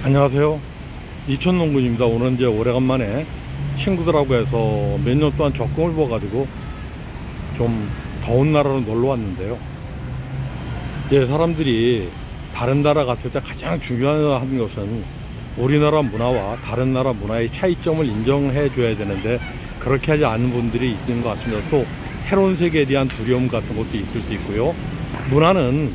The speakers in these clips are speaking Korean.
안녕하세요. 이천농군입니다. 오늘 이제 오래간만에 친구들하고 해서 몇 년 동안 적금을 부어가지고 좀 더운 나라로 놀러 왔는데요. 이제 사람들이 다른 나라 갔을 때 가장 중요한 것은 우리나라 문화와 다른 나라 문화의 차이점을 인정해 줘야 되는데, 그렇게 하지 않는 분들이 있는 것 같습니다. 또 새로운 세계에 대한 두려움 같은 것도 있을 수 있고요. 문화는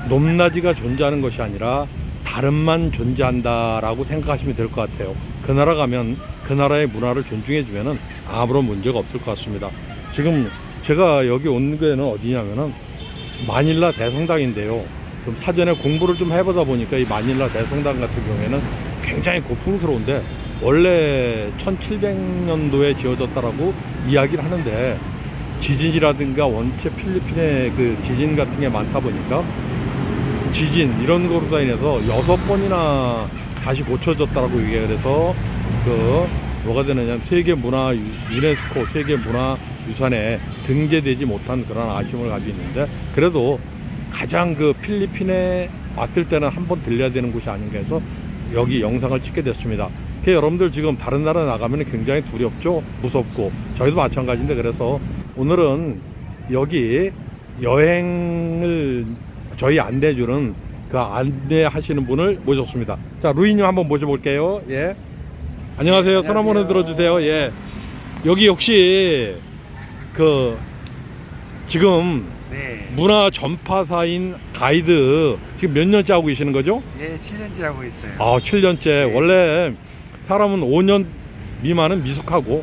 높낮이가 존재하는 것이 아니라 다름만 존재한다라고 생각하시면 될 것 같아요. 그 나라 가면 그 나라의 문화를 존중해 주면은 아무런 문제가 없을 것 같습니다. 지금 제가 여기 온 데는 어디냐면은 마닐라 대성당인데요. 좀 사전에 공부를 좀 해보다 보니까 이 마닐라 대성당 같은 경우에는 굉장히 고풍스러운데, 원래 1700년도에 지어졌다라고 이야기를 하는데, 지진이라든가 원체 필리핀에 그 지진 같은 게 많다 보니까 지진 이런 거로 인해서 6번이나 다시 고쳐졌다라고 얘기를 해서 뭐가 되느냐, 세계문화 유네스코 세계문화유산에 등재되지 못한 그런 아쉬움을 가지고 있는데, 그래도 가장 필리핀에 왔을 때는 한번 들려야 되는 곳이 아닌가 해서 여기 영상을 찍게 됐습니다. 여러분들 지금 다른 나라 나가면 굉장히 두렵죠, 무섭고, 저희도 마찬가지인데, 그래서 오늘은 여기 여행을 저희 안내해주는 그 안내하시는 분을 모셨습니다. 자, 루이님 한번 모셔볼게요. 예. 안녕하세요. 손 한번 들어주세요. 예. 여기 혹시 지금 네. 문화 전파사인 가이드 지금 몇 년째 하고 계시는 거죠? 예, 7년째 하고 있어요. 아, 7년째. 네. 원래 사람은 5년 미만은 미숙하고,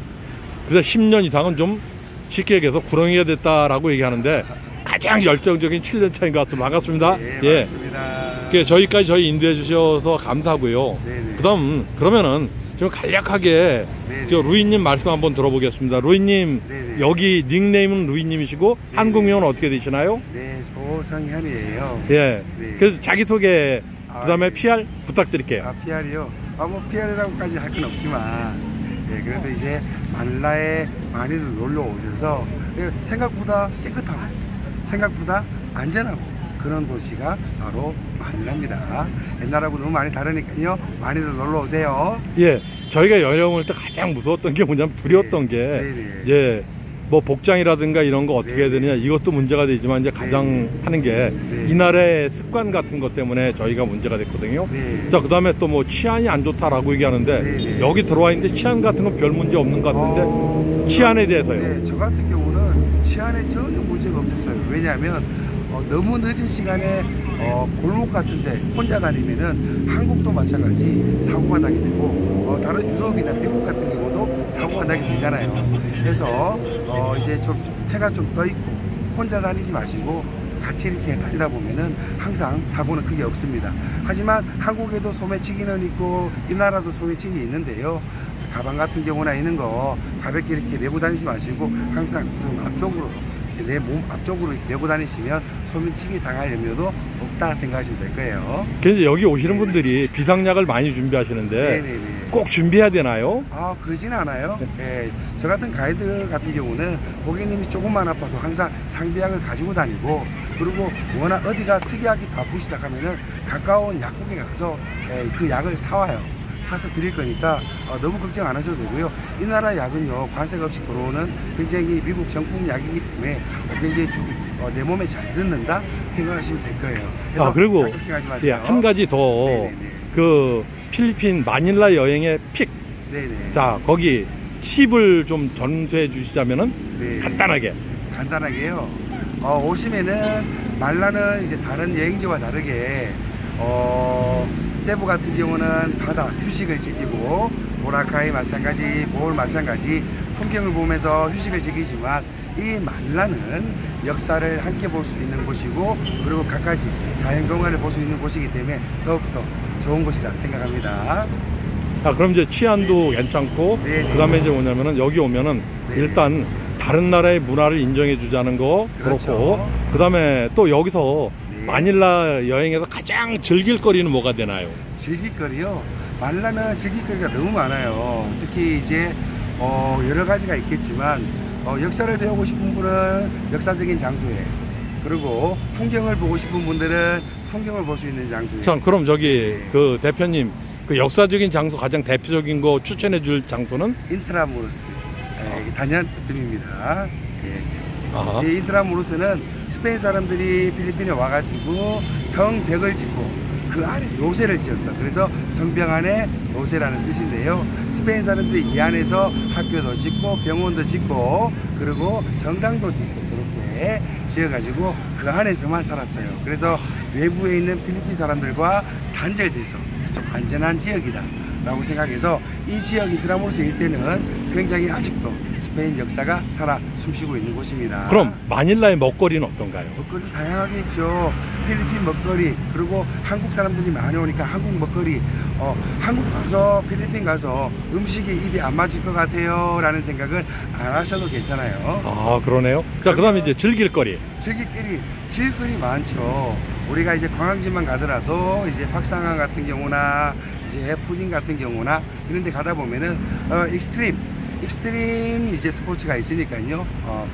그래서 10년 이상은 좀 쉽게 얘기해서 구렁이가 됐다라고 얘기하는데, 가장 열정적인 7년 차인 것 같습니다. 반갑습니다. 네, 예. 반갑습니다. 저희 인도해 주셔서 감사하고요. 네네. 그러면은 좀 간략하게 루이님 말씀 한번 들어보겠습니다. 루이님, 네네. 여기 닉네임은 루이님이시고, 네네. 한국명은 어떻게 되시나요? 네, 조성현이에요. 예. 네. 그래서 자기소개, 그 다음에 네. PR 부탁드릴게요. PR이요? PR이라고까지 할 건 없지만, 예, 그래도 이제 마닐라에 많이들 놀러 오셔서 생각보다 깨끗하고 생각보다 안전하고 그런 도시가 바로 마닐라입니다. 옛날하고 너무 많이 다르니까요, 많이들 놀러 오세요. 예, 저희가 여행 올 때 가장 무서웠던 게 뭐냐면, 두려웠던 게 이제 뭐 복장이라든가 이런 거 어떻게 해야 되느냐, 이것도 문제가 되지만, 이제 가장 하는 게 이 나라의 습관 같은 것 때문에 저희가 문제가 됐거든요. 자, 그 다음에 또 뭐 치안이 안 좋다라고 얘기하는데, 여기 들어와 있는데 치안 같은 건 별 문제 없는 것 같은데, 치안에 대해서요? 네, 저 같은 경우는 치안에 전혀 문제가 없었어요. 왜냐하면 너무 늦은 시간에 골목 같은데 혼자 다니면은 한국도 마찬가지 사고가 나게 되고, 다른 유럽이나 미국 같은 경우도 사고가 나게 되잖아요. 그래서 이제 좀 해가 좀 떠 있고 혼자 다니지 마시고 같이 이렇게 다니다 보면은 항상 사고는 크게 없습니다. 하지만 한국에도 소매치기는 있고 이 나라도 소매치기 있는데요, 가방 같은 경우나 있는 거 가볍게 이렇게 메고 다니지 마시고 항상 좀 앞쪽으로, 내 몸 앞쪽으로 이렇게 메고 다니시면 소매치기 당할 염려도 없다 생각하시면 될 거예요. 그래서 여기 오시는 분들이 비상약을 많이 준비하시는데, 꼭 준비해야 되나요? 그러진 않아요. 네, 저 같은 가이드 같은 경우는 고객님이 조금만 아파도 항상 상비약을 가지고 다니고, 그리고 워낙 어디가 특이하게 아프시다 하면은 가까운 약국에 가서 그 약을 사서 드릴 거니까 너무 걱정 안 하셔도 되고요. 이 나라 약은요, 관세가 없이 들어오는 굉장히 미국 정품 약이기 때문에 굉장히 좀 내 몸에 잘 듣는다 생각하시면 될 거예요. 그래서 그리고 걱정하지 마세요. 예, 한 가지 더, 필리핀 마닐라 여행의 픽. 자, 거기 팁을 좀 전수해 주시자면은, 간단하게요. 오시면은 말라는 이제 다른 여행지와 다르게 세부 같은 경우는 바다 휴식을 즐기고, 보라카이 마찬가지, 보홀 마찬가지 풍경을 보면서 휴식을 즐기지만, 이 말라는 역사를 함께 볼 수 있는 곳이고, 그리고 갖가지 자연경관을 볼 수 있는 곳이기 때문에 더욱더 좋은 곳이라 생각합니다. 그럼 이제 치안도 괜찮고, 그 다음에 이제 뭐냐면은 여기 오면은 일단 다른 나라의 문화를 인정해 주자는 거, 그렇고, 그 다음에 또 여기서 마닐라 여행에서 가장 즐길 거리는 뭐가 되나요? 즐길거리요? 마닐라는 즐길거리가 너무 많아요. 특히 이제 여러 가지가 있겠지만, 역사를 배우고 싶은 분은 역사적인 장소에, 그리고 풍경을 보고 싶은 분들은 풍경을 볼 수 있는 장소예요. 참, 그럼 저기 네. 그 대표님 그 역사적인 장소 가장 대표적인 거 추천해 줄 장소는? 인트라무로스 단연뜸입니다. 아하. 이 인트라무로스는 스페인 사람들이 필리핀에 와가지고 성벽을 짓고 그 안에 요새를 지었어. 그래서 성벽 안에 요새라는 뜻인데요. 스페인 사람들이 이 안에서 학교도 짓고 병원도 짓고 그리고 성당도 짓고 그렇게 지어가지고 그 안에서만 살았어요. 그래서 외부에 있는 필리핀 사람들과 단절돼서 좀 안전한 지역이다 라고 생각해서 이 지역 인트라무로스 일대는 굉장히 아직도 스페인 역사가 살아 숨쉬고 있는 곳입니다. 그럼 마닐라의 먹거리는 어떤가요? 먹거리 다양하게 있죠. 필리핀 먹거리, 그리고 한국 사람들이 많이 오니까 한국 먹거리. 한국 가서 필리핀 가서 음식이 입에 안 맞을 것 같아요 라는 생각은 안 하셔도 괜찮아요. 아, 그러네요. 자, 그 다음에 이제 즐길 거리. 즐길거리 많죠. 우리가 이제 관광지만 가더라도 이제 박상항 같은 경우나 이제 푸딩 같은 경우나 이런 데 가다 보면은 익스트림 이제 스포츠가 있으니까요.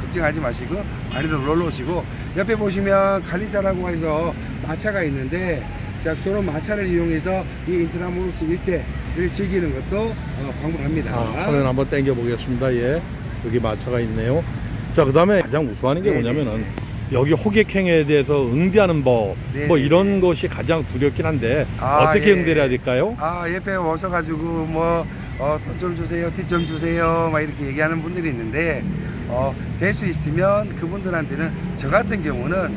걱정하지 마시고 많이들 놀러 오시고, 옆에 보시면 갈리사라고 해서 마차가 있는데, 자, 저런 마차를 이용해서 이 인트라무로스 일대를 즐기는 것도 방문합니다. 화면 한번 당겨 보겠습니다. 예, 여기 마차가 있네요. 자, 그 다음에 가장 무서워하는 게 뭐냐면은 여기 호객행위에 대해서 응대하는 법, 네네. 뭐 이런 것이 가장 두렵긴 한데 어떻게 응대를 해야 될까요? 옆에 오셔가지고 뭐 돈 좀 주세요, 팁 좀 주세요, 막 이렇게 얘기하는 분들이 있는데, 될 수 있으면 그분들한테는, 저 같은 경우는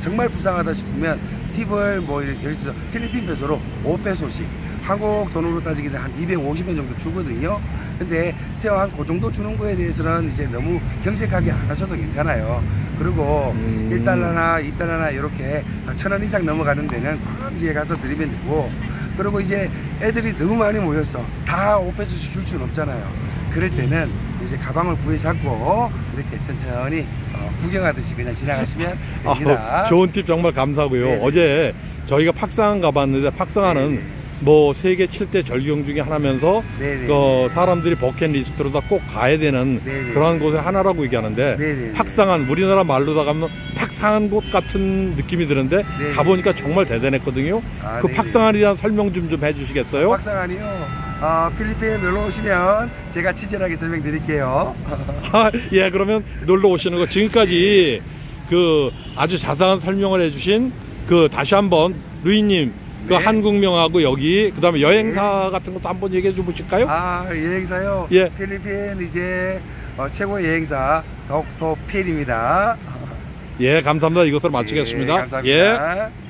정말 불쌍하다 싶으면 팁을 뭐 예를 들어서 필리핀 페소로 5페소씩, 한국 돈으로 따지기 때문에 한 250원 정도 주거든요. 근데 한 그 정도 주는 거에 대해서는 이제 너무 경색하게 안 하셔도 괜찮아요. 그리고 1달러나 2달러나 이렇게 1,000원 이상 넘어가는 데는 관광지에 가서 드리면 되고, 그리고 이제 애들이 너무 많이 모였어. 다 5페소씩 줄 수는 없잖아요. 그럴 때는 이제 가방을 부에 잡고 이렇게 천천히 구경하듯이 그냥 지나가시면 됩니다. 좋은 팁 정말 감사하고요. 네네. 어제 저희가 팍상항 가봤는데, 팍상항은 네네. 뭐 세계 7대 절경 중에 하나면서 네네. 사람들이 버킷리스트로 다 꼭 가야 되는 네네. 그러한 곳의 하나라고 얘기하는데, 네네. 팍상한, 우리나라 말로다 가면 팍상한 곳 같은 느낌이 드는데 네네. 가보니까 정말 대단했거든요. 그 네네. 팍상한에 대한 설명 좀 해주시겠어요? 박상한이요. 필리핀에 놀러 오시면 제가 친절하게 설명드릴게요. 예, 그러면 놀러 오시는 거, 지금까지 그 아주 자세한 설명을 해주신 그 다시 한번 루이님, 그 네. 한국명하고 여기 그 다음에 여행사 같은 것도 한번 얘기해 줘 보실까요? 여행사요? 예. 필리핀 이제 최고의 여행사 덕토필입니다. 예, 감사합니다. 이것으로 마치겠습니다. 감사합니다. 예.